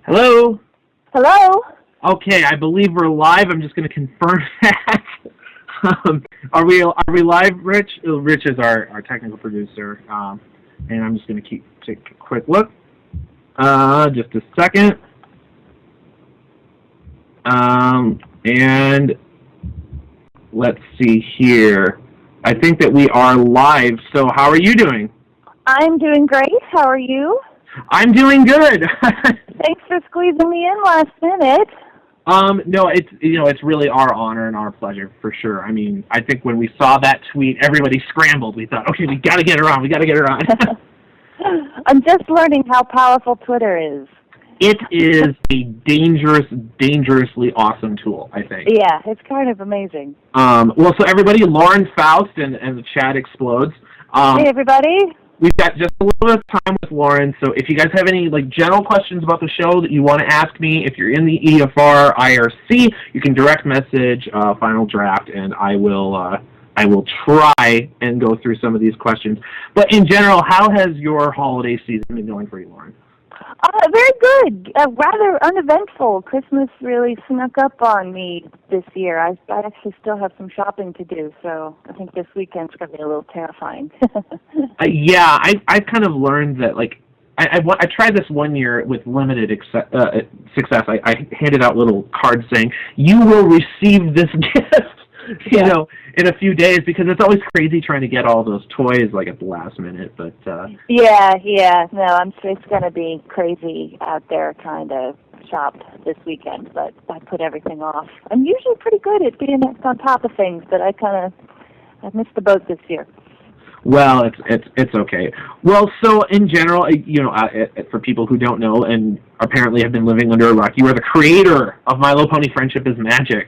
Hello? Hello? Okay, I believe we're live. I'm just going to confirm that. Are we live, Rich? Rich is our technical producer, and I'm just going to take a quick look. Just a second. And let's see here. I think that we are live. So how are you doing? I'm doing great. How are you? I'm doing good. Thanks for squeezing me in last minute. No, it's really our honor and our pleasure for sure. I mean, I think when we saw that tweet, everybody scrambled. We thought, okay, we got to get her on. We got to get her on. I'm just learning how powerful Twitter is. It is a dangerously awesome tool, I think. Yeah, it's kind of amazing. Well, so everybody, Lauren Faust and the chat explodes. Hey, everybody. We've got just a little bit of time with Lauren, so if you guys have any general questions about the show that you want to ask me, if you're in the EFR IRC, you can direct message Final Draft, and I will try and go through some of these questions. But in general, how has your holiday season been going for you, Lauren? Very good. Rather uneventful. Christmas really snuck up on me this year. I actually still have some shopping to do, so I think this weekend's going to be a little terrifying. Yeah, I kind of learned that, I tried this one year with limited success. I handed out little cards saying, you will receive this gift, in a few days, because it's always crazy trying to get all those toys, at the last minute. But Yeah. No, I'm sure it's going to be crazy out there trying to shop this weekend, but I put everything off. I'm usually pretty good at being on top of things, but I missed the boat this year. Well, it's okay. Well, so in general, for people who don't know and apparently have been living under a rock, you are the creator of My Little Pony Friendship is Magic,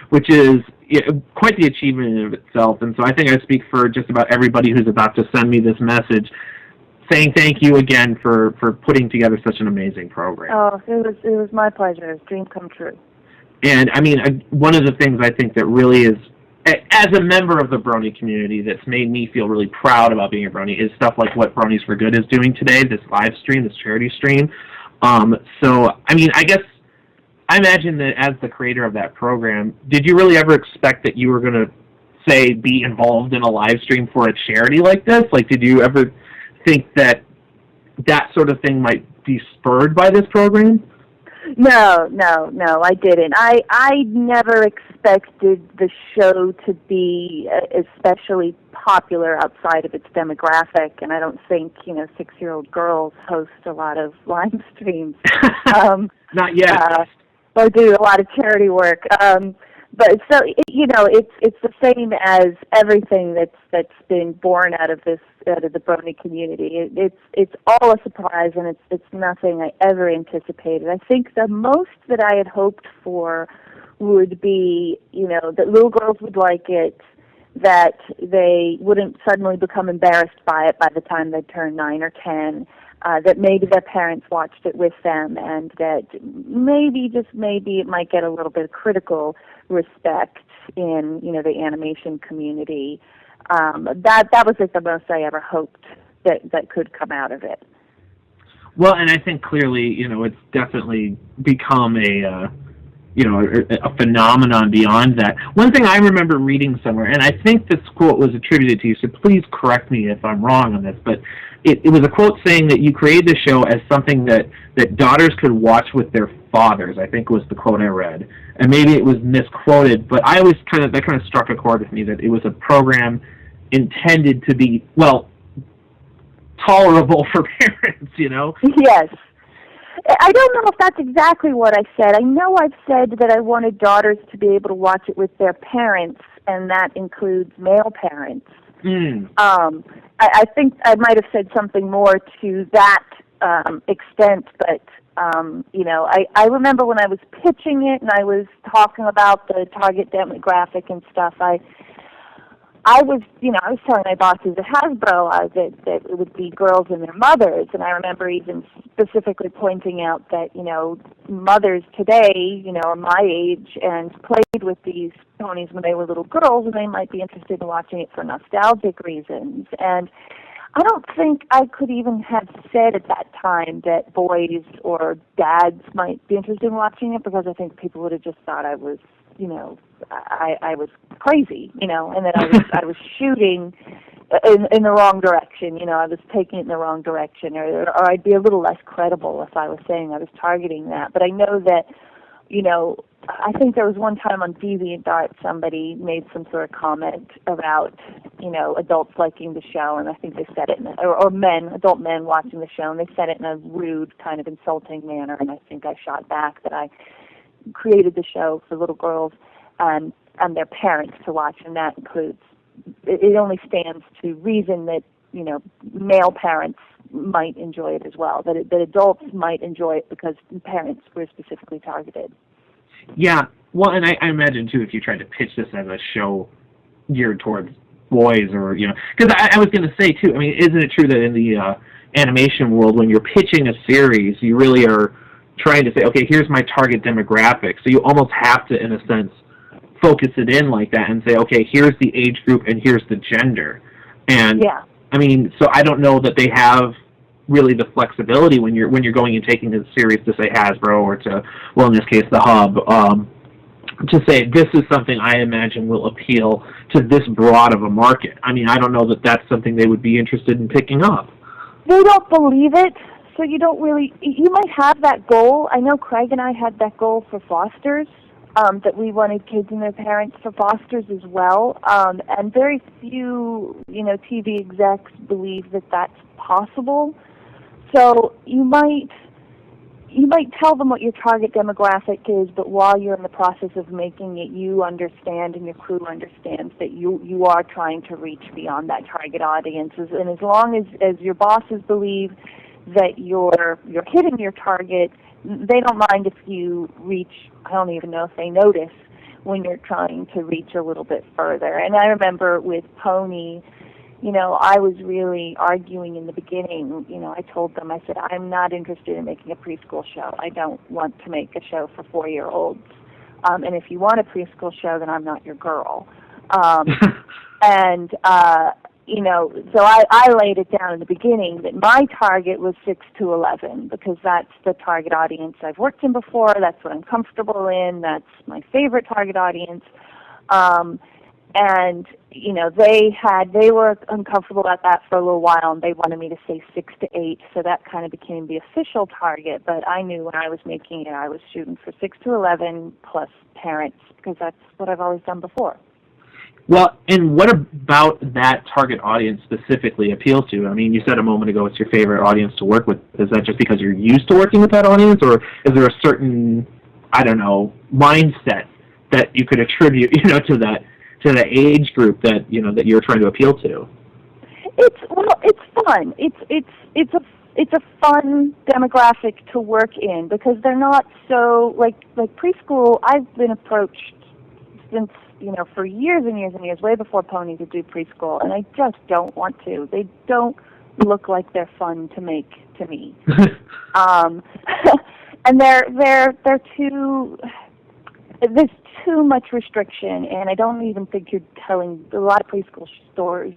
which is quite the achievement in of itself. And so I think I speak for just about everybody who's about to send me this message, saying thank you again for putting together such an amazing program. Oh, it was my pleasure. It's a dream come true. And I mean, one of the things I think that really is, as a member of the Brony community, that's made me feel really proud about being a Brony is stuff like what Bronies for Good is doing today, this live stream, this charity stream. So, I mean, I imagine that as the creator of that program, did you really ever expect that you were going to, say, be involved in a live stream for a charity like this? Did you ever think that sort of thing might be spurred by this program? No, I didn't. I never expected the show to be especially popular outside of its demographic, and I don't think 6-year-old girls host a lot of live streams. Not yet. Or do a lot of charity work. But so it's the same as everything that's been born out of the Brony community. It's all a surprise, and it's nothing I ever anticipated. I think the most that I had hoped for would be that little girls would like it, that they wouldn't suddenly become embarrassed by it by the time they turn 9 or 10. That maybe their parents watched it with them, and that maybe, just maybe, it might get a little bit of critical respect in the animation community. That was the most I ever hoped that could come out of it. Well, and I think clearly it's definitely become a phenomenon beyond that. One thing I remember reading somewhere, and I think this quote was attributed to you, so please correct me if I'm wrong on this, but it was a quote saying that you created the show as something that daughters could watch with their fathers, I think was the quote I read. And maybe it was misquoted, but I always that kind of struck a chord with me, that it was a program intended to be, tolerable for parents, Yes. I don't know if that's exactly what I said. I know I've said that I wanted daughters to be able to watch it with their parents, and that includes male parents. I think I might have said something more to that extent, but I remember when I was pitching it and I was talking about the target demographic and stuff, I was telling my bosses at Hasbro that it would be girls and their mothers, and I remember even specifically pointing out that, mothers today, are my age and played with these ponies when they were little girls, and they might be interested in watching it for nostalgic reasons. And I don't think I could even have said at that time that boys or dads might be interested in watching it, because I think people would have just thought I was, I was crazy, and that I was shooting in the wrong direction. I was taking it in the wrong direction, or I'd be a little less credible if I was saying I was targeting that. But I know that, I think there was one time on DeviantArt somebody made some sort of comment about, adults liking the show, and I think they said it, or adult men watching the show, and they said it in a rude, kind of insulting manner, and I think I shot back that I created the show for little girls and their parents to watch, and that includes, it only stands to reason that, male parents might enjoy it as well, that adults might enjoy it because parents were specifically targeted. Yeah, well, and I imagine, too, if you tried to pitch this as a show geared towards boys, or, because I was going to say, too, isn't it true that in the animation world, when you're pitching a series, you really are trying to say, okay, here's my target demographic, so you almost have to, in a sense, focus it in like that and say, okay, here's the age group and here's the gender. And, yeah. So I don't know that they have really the flexibility when you're going and taking the series to, say, Hasbro, or to, well, in this case, the Hub, to say this is something I imagine will appeal to this broad of a market. I don't know that that's something they would be interested in picking up. They don't believe it, so you don't really, you might have that goal. I know Craig and I had that goal for Fosters, that we wanted kids and their parents for Fosters as well, and very few, TV execs believe that that's possible. So you might tell them what your target demographic is, but while you're in the process of making it, you understand and your crew understands that you are trying to reach beyond that target audience. And as long as your bosses believe that you're hitting your target, they don't mind if you reach, I don't even know if they notice when you're trying to reach a little bit further. And I remember with Pony, I was really arguing in the beginning. I told them, I said, I'm not interested in making a preschool show. I don't want to make a show for 4-year-olds. And if you want a preschool show, then I'm not your girl. So I laid it down in the beginning that my target was 6 to 11, because that's the target audience I've worked in before. That's what I'm comfortable in. That's my favorite target audience. They were uncomfortable about that for a little while, and they wanted me to say 6 to 8, so that kind of became the official target. But I knew when I was making it, I was shooting for 6 to 11 plus parents, because that's what I've always done before. Well, and what about that target audience specifically appeals to? You said a moment ago it's your favorite audience to work with. Is that just because you're used to working with that audience, or is there a certain, mindset that you could attribute, to the age group that that you're trying to appeal to? It's fun. It's a fun demographic to work in, because they're not so like preschool. I've been approached since for years and years and years, way before Pony, to do preschool, and I just don't want to. They don't look like they're fun to make to me. And they're too. There's too much restriction, and I don't even think you're telling. A lot of preschool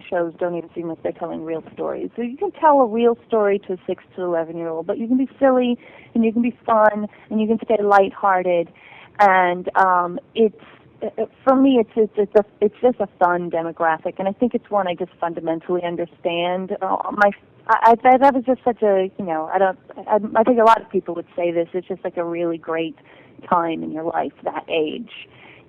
shows don't even seem like they're telling real stories. So you can tell a real story to a 6 to 11-year-old, but you can be silly, and you can be fun, and you can stay lighthearted, and for me, it's just a fun demographic, and I think it's one I just fundamentally understand. That was just such a, I think a lot of people would say this. It's just like a really great time in your life, that age.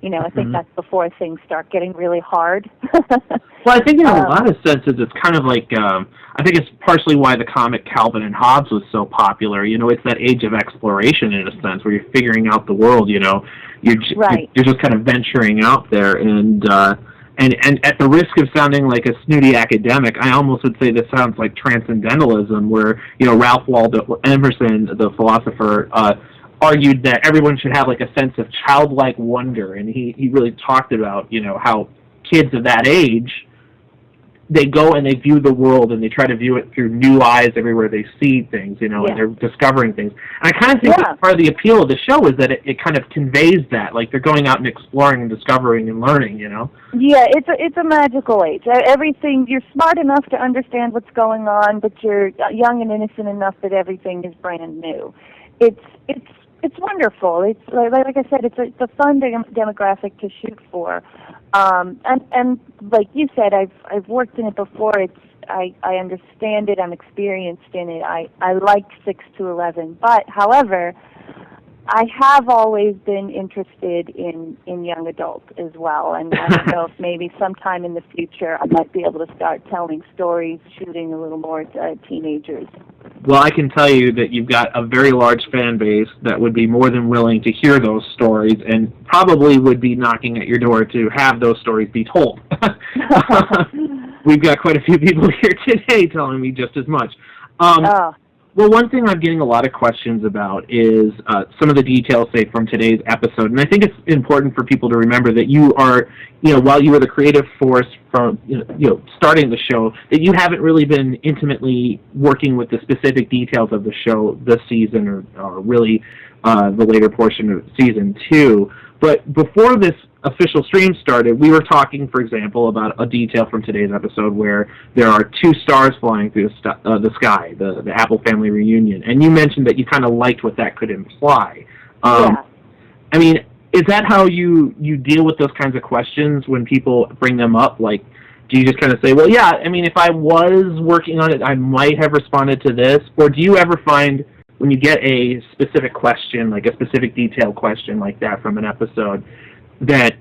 I think that's before things start getting really hard. Well, I think in a lot of senses, it's kind of like, I think it's partially why the comic Calvin and Hobbes was so popular. It's that age of exploration, in a sense, where you're figuring out the world. You're just kind of venturing out there, and at the risk of sounding like a snooty academic, I almost would say this sounds like transcendentalism, where Ralph Waldo Emerson, the philosopher, argued that everyone should have like a sense of childlike wonder, and he really talked about how kids of that age they go and they view the world and they try to view it through new eyes everywhere they see things, you know, and they're discovering things. And I kind of think that part of the appeal of the show is that it kind of conveys that, like they're going out and exploring and discovering and learning, you know? Yeah, it's a magical age. Everything, you're smart enough to understand what's going on, but you're young and innocent enough that everything is brand new. It's wonderful. It's like I said, it's a fun demographic to shoot for, and like you said, I've worked in it before. I understand it. I'm experienced in it. I like 6 to 11, but however, I have always been interested in young adults as well, and I don't know if maybe sometime in the future I might be able to start telling stories, shooting a little more teenagers. Well, I can tell you that you've got a very large fan base that would be more than willing to hear those stories and probably would be knocking at your door to have those stories be told. We've got quite a few people here today telling me just as much. Well, one thing I'm getting a lot of questions about is some of the details, say, from today's episode. And I think it's important for people to remember that you are, while you were the creative force from, starting the show, that you haven't really been intimately working with the specific details of the show this season or really the later portion of season 2. But before this official stream started, we were talking, for example, about a detail from today's episode where there are 2 stars flying through the sky, the Apple family reunion, and you mentioned that you kind of liked what that could imply. I mean, is that how you deal with those kinds of questions when people bring them up? Like, do you just kind of say, well, yeah, I mean, if I was working on it, I might have responded to this, or do you ever find when you get a specific question, like a specific detailed question like that from an episode, that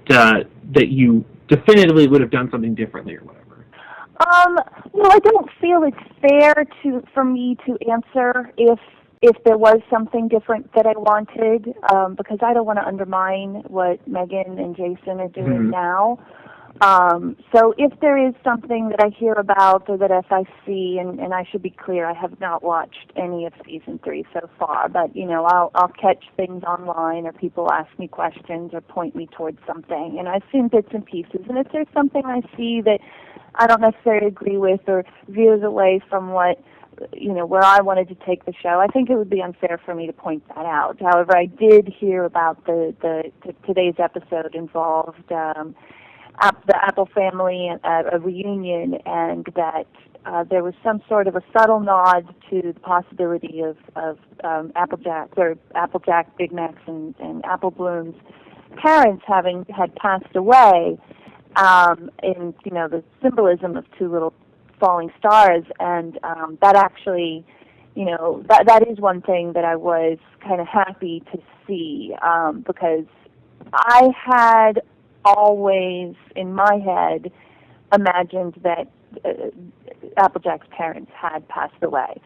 you definitively would have done something differently or whatever? I don't feel it's fair for me to answer if there was something different that I wanted, because I don't want to undermine what Megan and Jason are doing now. So if there is something that I hear about or that if I see, and I should be clear, I have not watched any of season 3 so far, but I'll catch things online or people ask me questions or point me towards something, and I've seen bits and pieces. And if there's something I see that I don't necessarily agree with or veers away from what where I wanted to take the show, I think it would be unfair for me to point that out. However, I did hear about today's episode involved the Apple family, a reunion, and that there was some sort of a subtle nod to the possibility of Applejack, Big Macs, and Apple Bloom's parents had passed away, in the symbolism of 2 little falling stars, and that actually, that is one thing that I was kind of happy to see, because I had always in my head imagined that Applejack's parents had passed away,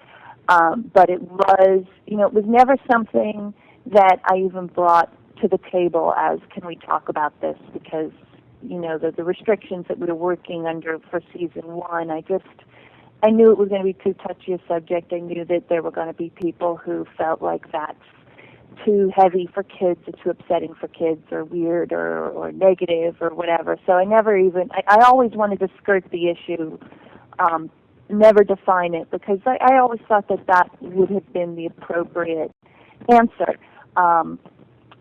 but it was never something that I even brought to the table as, can we talk about this, because the restrictions that we were working under for season 1, I knew it was going to be too touchy a subject. I knew that there were going to be people who felt like that's too heavy for kids or too upsetting for kids or weird or negative or whatever. So I always wanted to skirt the issue, never define it, because I always thought that would have been the appropriate answer.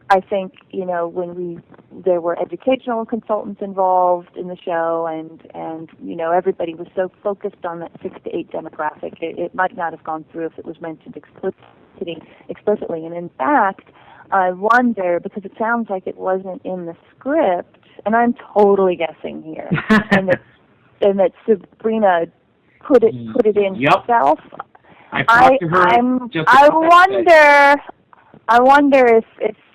I think, when there were educational consultants involved in the show and everybody was so focused on that 6 to 8 demographic, it might not have gone through if it was mentioned explicitly. And in fact, I wonder, because it sounds like it wasn't in the script, and I'm totally guessing here, and that Sabrina put it in herself. I wonder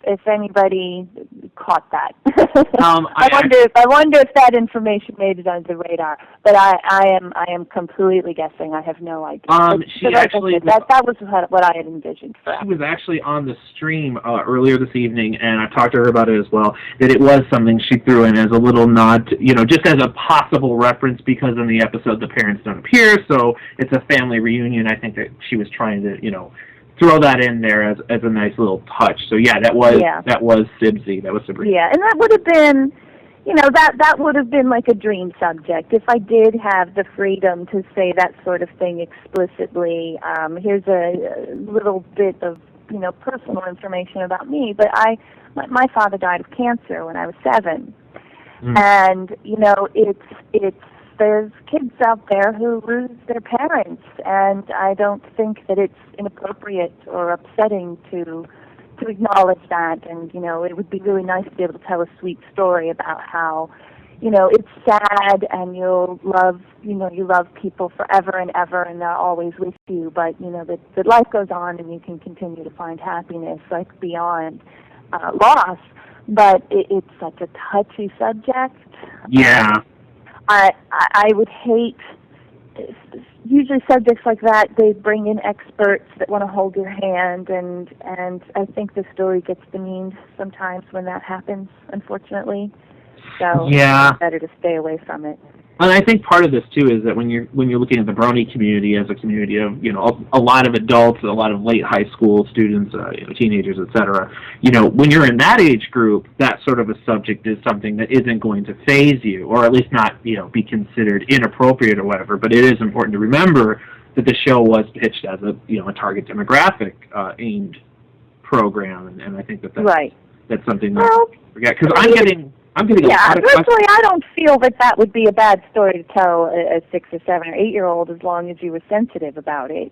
if anybody caught that. I wonder if that information made it under the radar. But I am completely guessing. I have no idea. That was what I had envisioned for. She was actually on the stream earlier this evening, and I talked to her about it as well. That it was something she threw in as a little nod, to, just as a possible reference, because in the episode the parents don't appear, so it's a family reunion. I think that she was trying to, throw that in there as a nice little touch. So that was Sibsy. That was Sabrina. Yeah, and that would have been, that would have been like a dream subject. If I did have the freedom to say that sort of thing explicitly, here's a little bit of, personal information about me, but my father died of cancer when I was 7. And, there's kids out there who lose their parents, and I don't think that it's inappropriate or upsetting to acknowledge that. And, it would be really nice to be able to tell a sweet story about how, it's sad and you love people forever and ever and they're always with you, but, that life goes on and you can continue to find happiness, like, beyond loss. But it's such a touchy subject. Yeah. I would hate, usually subjects like that, they bring in experts that want to hold your hand, and I think the story gets demeaned sometimes when that happens, unfortunately. So yeah, it's better to stay away from it. And I think part of this too is that when you're looking at the Brony community as a community of a lot of adults, a lot of late high school students, teenagers, etc. When you're in that age group, that sort of a subject is something that isn't going to faze you, or at least not be considered inappropriate or whatever. But it is important to remember that the show was pitched as a target demographic aimed program, and I think that's right. That's something that I forget, because I'm getting a lot of questions. Personally, I don't feel that would be a bad story to tell a 6 or 7 or 8-year-old, as long as you were sensitive about it,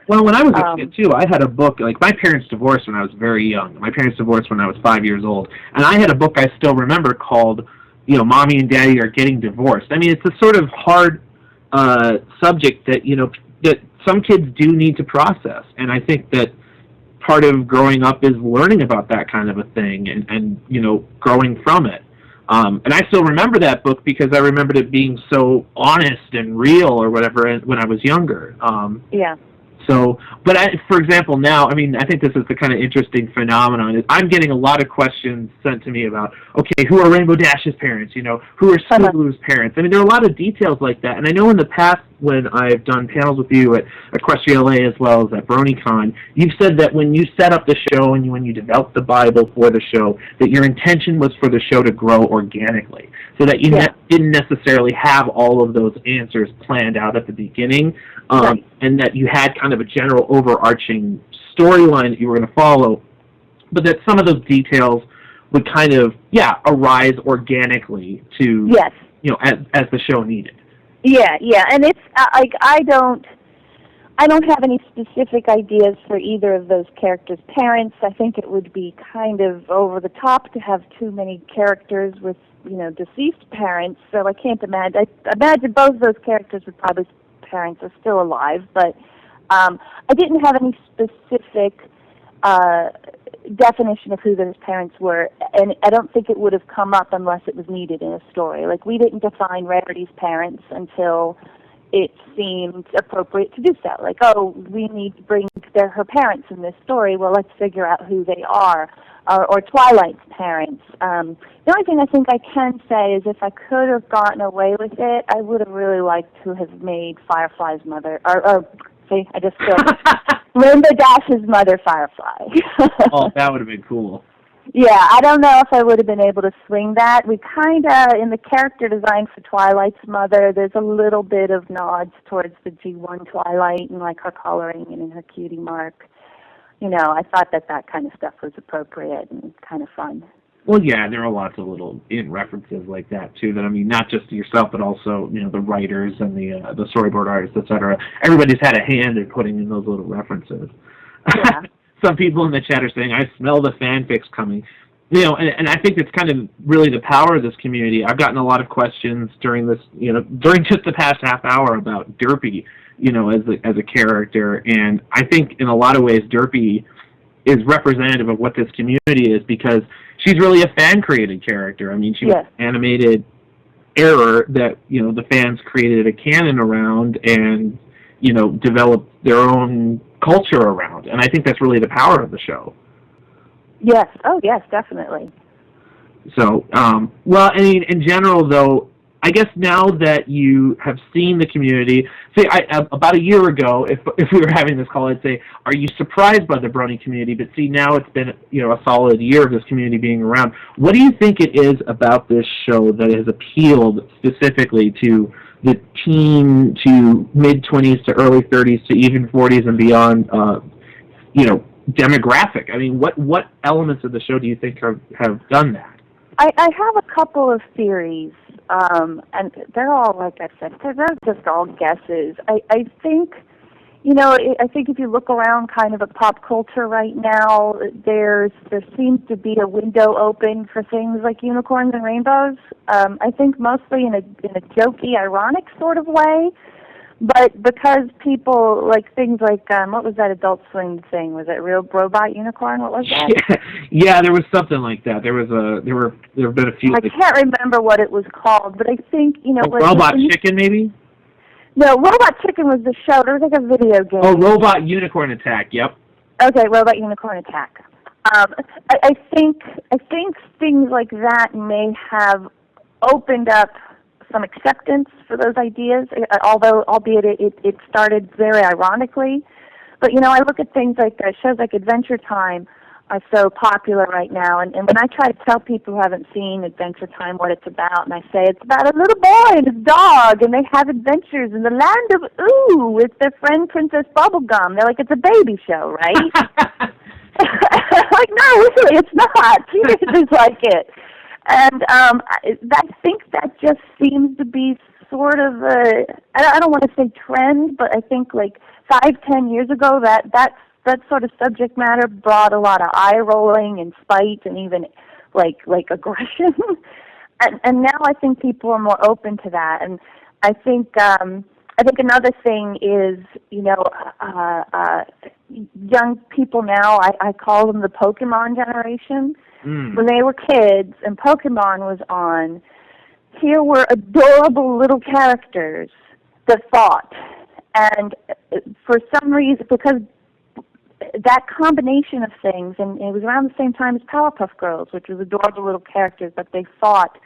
Well, when I was a kid, too, I had a book, like, my parents divorced when I was very young. My parents divorced when I was 5 years old. And I had a book I still remember called, Mommy and Daddy Are Getting Divorced. I mean, it's a sort of hard subject that, that some kids do need to process. And I think that part of growing up is learning about that kind of a thing and growing from it. And I still remember that book because I remembered it being so honest and real or whatever when I was younger. Yeah. So, but for example, now, I mean, I think this is the kind of interesting phenomenon. Is I'm getting a lot of questions sent to me about, okay, who are Rainbow Dash's parents? Who are Scootaloo's parents? I mean, there are a lot of details like that. And I know in the past when I've done panels with you at Equestria LA as well as at BronyCon, you've said that when you set up the show and when you developed the Bible for the show, that your intention was for the show to grow organically, so that you didn't necessarily have all of those answers planned out at the beginning. And that you had kind of a general overarching storyline that you were going to follow, but that some of those details would kind of, arise organically to, as the show needed. Yeah, and it's like I don't have any specific ideas for either of those characters' parents. I think it would be kind of over the top to have too many characters with, deceased parents. So I can't imagine. I imagine both of those characters would probably parents are still alive, but I didn't have any specific definition of who those parents were, and I don't think it would have come up unless it was needed in a story. Like, we didn't define Rarity's parents until it seemed appropriate to do so. Like, we need to bring her parents in this story. Well, let's figure out who they are. Or Twilight's parents. The only thing I think I can say is if I could have gotten away with it, I would have really liked to have made Firefly's mother, see, I just feel Rainbow Dash's mother Firefly. Oh, that would have been cool. Yeah, I don't know if I would have been able to swing that. We kind of, in the character design for Twilight's mother, there's a little bit of nods towards the G1 Twilight and like her coloring and in her cutie mark. I thought that kind of stuff was appropriate and kind of fun. Well, yeah, there are lots of little references like that too. That, I mean, not just yourself, but also the writers and the storyboard artists, etc. Everybody's had a hand in putting in those little references. Yeah. Some people in the chat are saying, "I smell the fanfics coming." And I think it's kind of really the power of this community. I've gotten a lot of questions during this, during just the past half hour about Derpy, as a character, and I think in a lot of ways Derpy is representative of what this community is, because she's really a fan-created character. I mean, she was an animated error that, the fans created a canon around and, developed their own culture around, and I think that's really the power of the show. Yes. Oh, yes, definitely. So, well, I mean, in general, though, I guess now that you have seen the community, say about a year ago, if we were having this call, I'd say, are you surprised by the Brony community? But see, now it's been a solid year of this community being around. What do you think it is about this show that has appealed specifically to the teen to mid-20s to early 30s to even 40s and beyond, demographic? I mean, what elements of the show do you think have done that? I have a couple of theories, and they're all, like I said, they're just all guesses. I think, I think if you look around kind of at pop culture right now, there seems to be a window open for things like unicorns and rainbows. I think mostly in a jokey, ironic sort of way. But because people like things like what was that Adult Swim thing? Was it Real Robot Unicorn? What was that? Yeah, there was something like that. There have been a few. I can't remember what it was called, but I think Robot Chicken, maybe. No, Robot Chicken was the show. There was like a video game. Oh, Robot Unicorn Attack. Yep. Okay, Robot Unicorn Attack. I think things like that may have opened up some acceptance for those ideas, albeit it started very ironically. But, I look at things like shows like Adventure Time are so popular right now, and when I try to tell people who haven't seen Adventure Time what it's about, and I say it's about a little boy and his dog, and they have adventures in the land of Ooh with their friend Princess Bubblegum. They're like, it's a baby show, right? Like, no, really, it's not. Teenagers like it. And I think that just seems to be sort of I don't want to say trend, but I think like 5-10 years ago that sort of subject matter brought a lot of eye rolling and spite and even like aggression. and now I think people are more open to that. And I think another thing is, young people now, I call them the Pokemon generation. When they were kids and Pokemon was on, here were adorable little characters that fought. And for some reason, because that combination of things, and it was around the same time as Powerpuff Girls, which was adorable little characters, but they fought,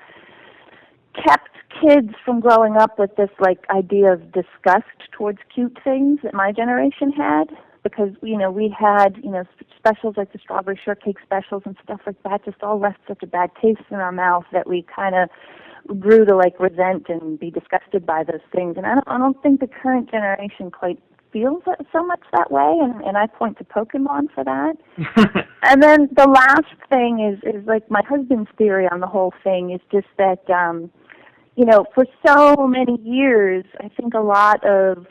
kept kids from growing up with this idea of disgust towards cute things that my generation had. Because, we had, specials like the Strawberry Shortcake specials and stuff like that just all left such a bad taste in our mouth that we kind of grew to, resent and be disgusted by those things. And I don't think the current generation quite feels so much that way, and I point to Pokemon for that. And then the last thing is like my husband's theory on the whole thing is just that, for so many years, I think a lot of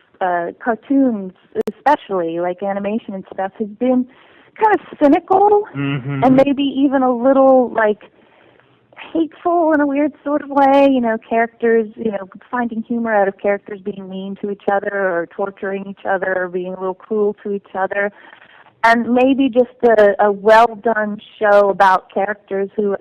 cartoons, especially like animation and stuff, has been kind of cynical and maybe even a little hateful in a weird sort of way. Characters, finding humor out of characters being mean to each other or torturing each other or being a little cruel to each other. And maybe just a well-done show about characters who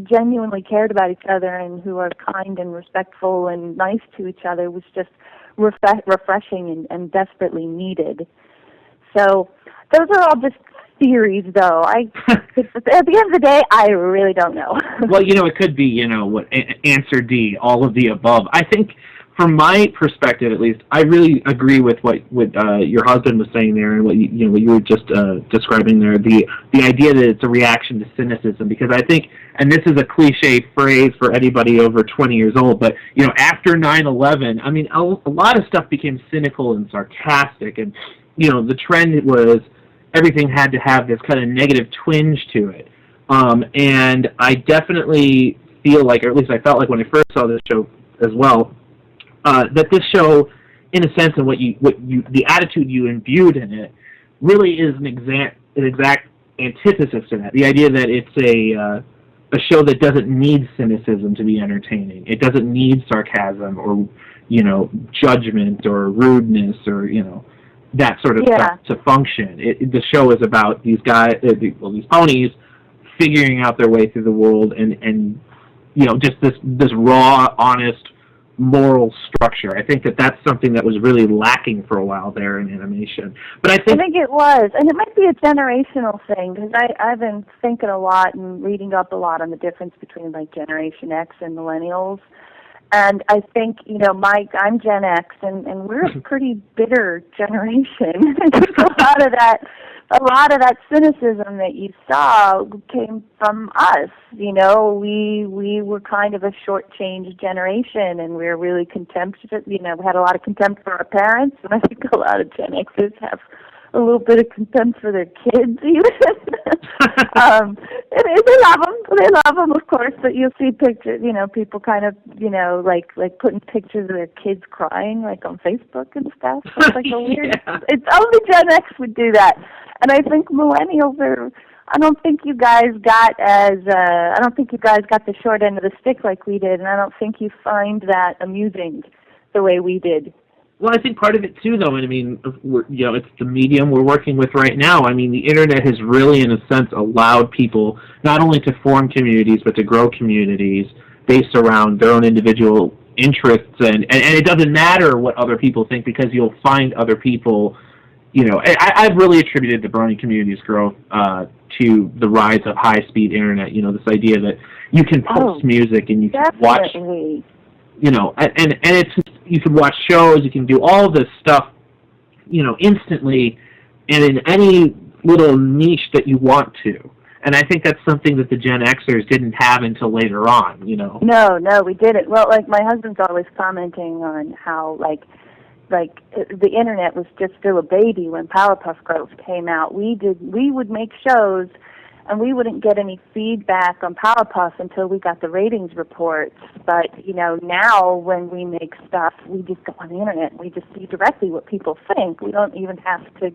genuinely cared about each other and who are kind and respectful and nice to each other was just refreshing and desperately needed. So those are all just theories, though. At the end of the day, I really don't know. Well, it could be, answer D, all of the above. I think, from my perspective at least, I really agree with what your husband was saying there and what you were just describing there. The idea that it's a reaction to cynicism, because I think, and this is a cliche phrase for anybody over 20 years old, but after 9/11, I mean, a lot of stuff became cynical and sarcastic, and the trend was everything had to have this kind of negative twinge to it. And I definitely feel like, or at least I felt like when I first saw this show as well, that this show, in a sense, and the attitude you imbued in it, really is an exact antithesis to that. The idea that it's a show that doesn't need cynicism to be entertaining. It doesn't need sarcasm or judgment or rudeness or that sort of stuff to function. The show is about these guys, these ponies, figuring out their way through the world and just this raw, honest, moral structure. I think that's something that was really lacking for a while there in animation. But I think it was, and it might be a generational thing, because I've been thinking a lot and reading up a lot on the difference between Generation X and Millennials. And I think, I'm Gen X, and we're a pretty bitter generation. I think a lot of that cynicism that you saw came from us. We were kind of a shortchanged generation, and we were really we had a lot of contempt for our parents, and I think a lot of Gen Xers have a little bit of contempt for their kids, even. And they love them, of course. But you'll see pictures, people kind of, like putting pictures of their kids crying, like on Facebook and stuff. So it's like a weird. Yeah. It's only Gen X would do that, and I think millennials are. I don't think you guys got the short end of the stick like we did, and I don't think you find that amusing the way we did. Well, I think part of it too, though, and I mean, it's the medium we're working with right now. I mean, the internet has really, in a sense, allowed people not only to form communities, but to grow communities based around their own individual interests, and it doesn't matter what other people think, because you'll find other people. I've really attributed the Brony community's growth to the rise of high-speed internet. This idea that you can post music and you can watch. And it's just, you can watch shows, you can do all this stuff, instantly, and in any little niche that you want to. And I think that's something that the Gen Xers didn't have until later on, No, we didn't. Well, like, my husband's always commenting on how, like the internet was just still a baby when Powerpuff Girls came out. We would make shows, and we wouldn't get any feedback on Powerpuff until we got the ratings reports. But, now when we make stuff, we just go on the internet and we just see directly what people think. We don't even have to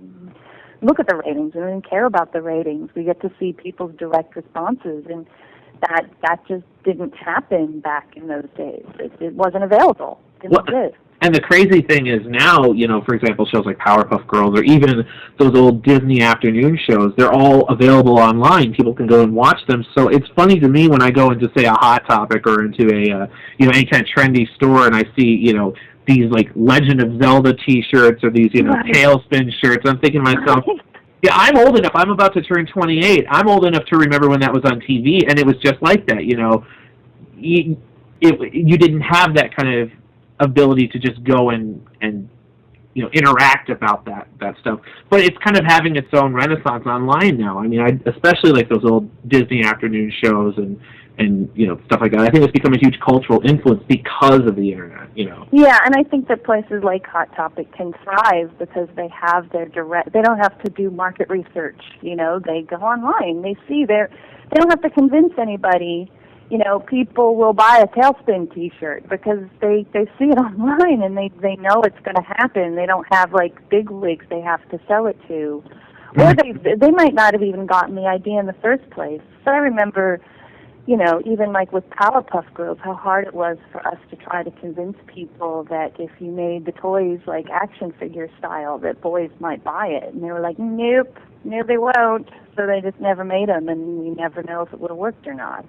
look at the ratings. We don't even care about the ratings. We get to see people's direct responses, and that just didn't happen back in those days. It wasn't available. It didn't exist. And the crazy thing is now, for example, shows like Powerpuff Girls or even those old Disney afternoon shows, they're all available online. People can go and watch them. So it's funny to me when I go into, say, a Hot Topic or into a, any kind of trendy store, and I see, these, like, Legend of Zelda T-shirts or these, Tailspin shirts. I'm thinking to myself, yeah, I'm old enough. I'm about to turn 28. I'm old enough to remember when that was on TV, and it was just like that, You didn't have that kind of ability to just go and interact about that stuff, but it's kind of having its own renaissance online now. I mean, especially like those old Disney afternoon shows and stuff like that. I think it's become a huge cultural influence because of the internet. Yeah, and I think that places like Hot Topic can thrive because they have their direct. They don't have to do market research. They go online. They see they don't have to convince anybody. People will buy a Tailspin T-shirt because they see it online and they know it's going to happen. They don't have, like, big wigs they have to sell it to. Or they might not have even gotten the idea in the first place. So I remember, even like with Powerpuff Girls, how hard it was for us to try to convince people that if you made the toys like action figure style, that boys might buy it. And they were like, nope, they won't. So they just never made them, and we never know if it would have worked or not.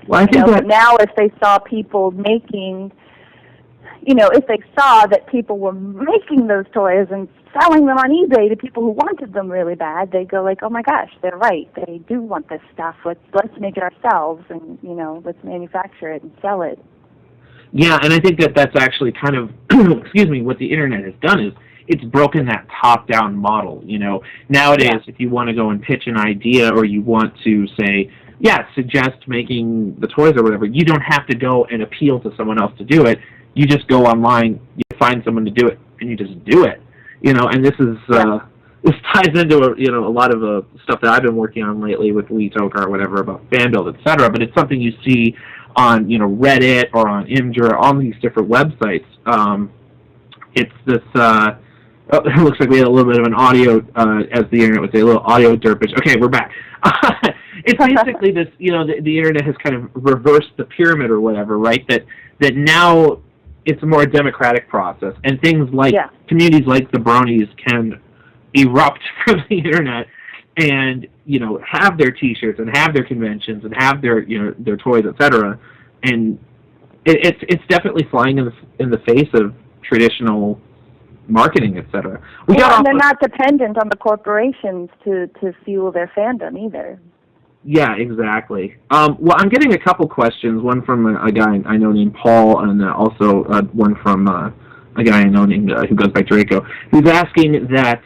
Well, I think but now if they saw people making, if they saw that people were making those toys and selling them on eBay to people who wanted them really bad, they go like, oh my gosh, they're right. They do want this stuff. Let's make it ourselves and, let's manufacture it and sell it. Yeah, and I think that's actually kind of, what the internet has done is it's broken that top-down model. Nowadays, if you want to go and pitch an idea or you want to say, suggest making the toys or whatever, you don't have to go and appeal to someone else to do it. You just go online, you find someone to do it, and you just do it. And this is this ties into a lot of stuff that I've been working on lately with Lee Toker or whatever about fan build, etc. But it's something you see on Reddit or on Imgur, on these different websites. It's this. It looks like we had a little bit of an audio, as the internet would say, a little audio derpage. Okay, we're back. It's basically this, the internet has kind of reversed the pyramid or whatever, right? That now it's a more democratic process, and things like communities like the Bronies can erupt from the internet and have their T-shirts and have their conventions and have their their toys, etc. And it's definitely flying in the face of traditional marketing, etc. And they're not dependent on the corporations to fuel their fandom either. Yeah, exactly. Well, I'm getting a couple questions. One from a guy I know named Paul, and also one from a guy I know named who goes by Draco, who's asking that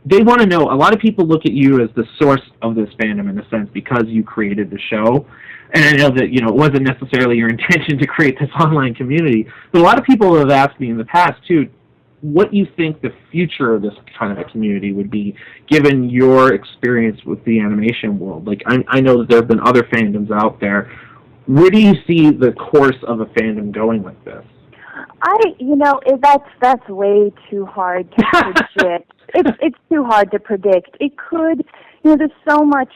they want to know. A lot of people look at you as the source of this fandom in a sense because you created the show. And I know that it wasn't necessarily your intention to create this online community, but a lot of people have asked me in the past too, what you think the future of this kind of a community would be, given your experience with the animation world. Like, I know that there have been other fandoms out there. Where do you see the course of a fandom going with this? That's way too hard to predict. It's too hard to predict. It could, there's so much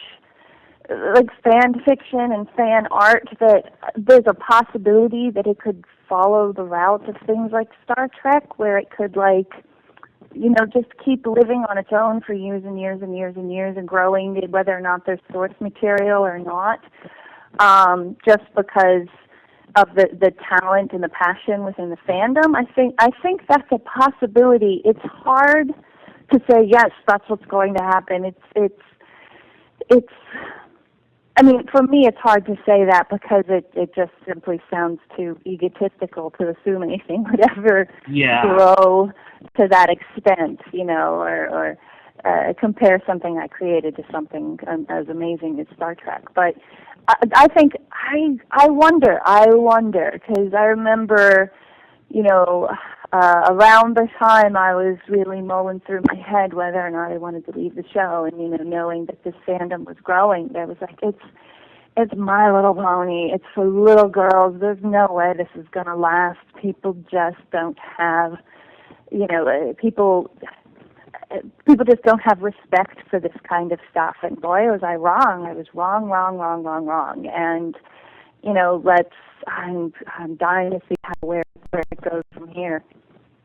like fan fiction and fan art that there's a possibility that it could follow the route of things like Star Trek, where it could just keep living on its own for years and years and years and years and growing, whether or not there's source material or not, just because of the talent and the passion within the fandom. I think that's a possibility. It's hard to say yes, that's what's going to happen. It's I mean, for me, it's hard to say that because it just simply sounds too egotistical to assume anything would ever grow to that extent, or compare something I created to something as amazing as Star Trek. But I think I wonder, because I remember, around the time I was really mulling through my head whether or not I wanted to leave the show, and knowing that this fandom was growing, there was like, it's My Little Pony, it's for little girls, there's no way this is going to last. People just don't have, people just don't have respect for this kind of stuff. And boy, was I wrong. I was wrong. And I'm dying to see where it goes from here.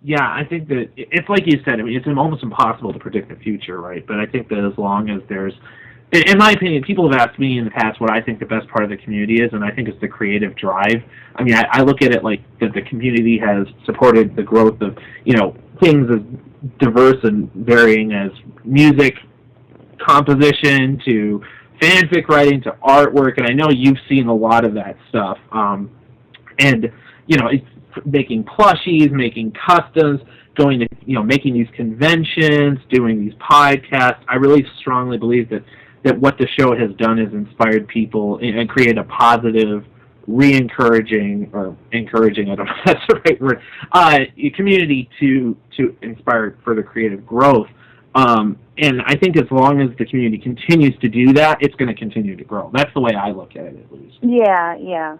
Yeah, I think that it's like you said. I mean, it's almost impossible to predict the future, right? But I think that as long as there's, in my opinion, people have asked me in the past what I think the best part of the community is, and I think it's the creative drive. I mean, I look at it like that the community has supported the growth of, things as diverse and varying as music, composition, to fanfic writing, to artwork, and I know you've seen a lot of that stuff. And, it's making plushies, making customs, going to, making these conventions, doing these podcasts. I really strongly believe that what the show has done is inspired people and created a positive, encouraging, I don't know if that's the right word, community to inspire further creative growth. And I think as long as the community continues to do that, it's going to continue to grow. That's the way I look at it, at least. Yeah.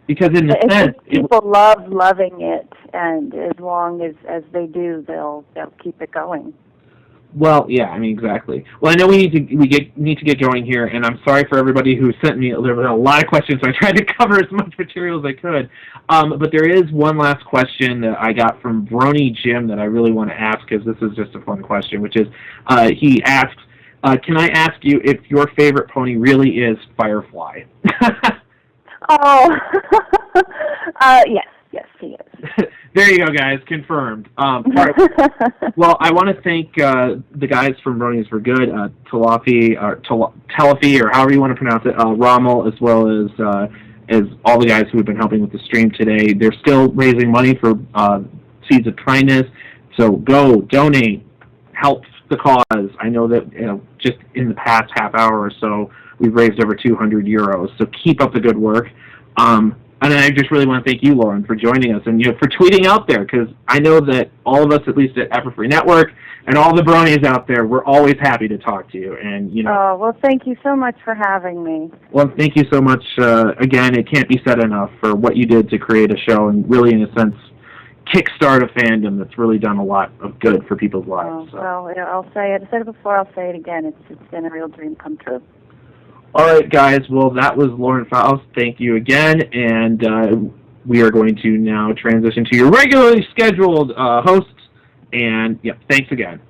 Because in the sense, people love loving it, and as long as they do, they'll keep it going. Well, yeah, I mean, exactly. Well, I know we need to get going here, and I'm sorry for everybody who sent me. There were a lot of questions, so I tried to cover as much material as I could. But there is one last question that I got from Brony Jim that I really want to ask, because this is just a fun question, which is, he asks, can I ask you if your favorite pony really is Firefly? Oh, yes, he is. There you go, guys. Confirmed. Well, I want to thank the guys from Bronies for Good, Telefi, or however you want to pronounce it, Rommel, as well as all the guys who have been helping with the stream today. They're still raising money for Seeds of Kindness, so go, donate, help the cause. I know that just in the past half hour or so, we've raised over 200 euros, so keep up the good work. And I just really want to thank you, Lauren, for joining us and for tweeting out there, because I know that all of us, at least at Afro Free Network, and all the Bronies out there, we're always happy to talk to you. And Oh, well, thank you so much for having me. Well, thank you so much. Again, it can't be said enough for what you did to create a show and really, in a sense, kickstart a fandom that's really done a lot of good for people's lives. Well, I'll say it. I said it before. I'll say it again. It's been a real dream come true. All right, guys. Well, that was Lauren Faust. Thank you again. And we are going to now transition to your regularly scheduled hosts. And, thanks again.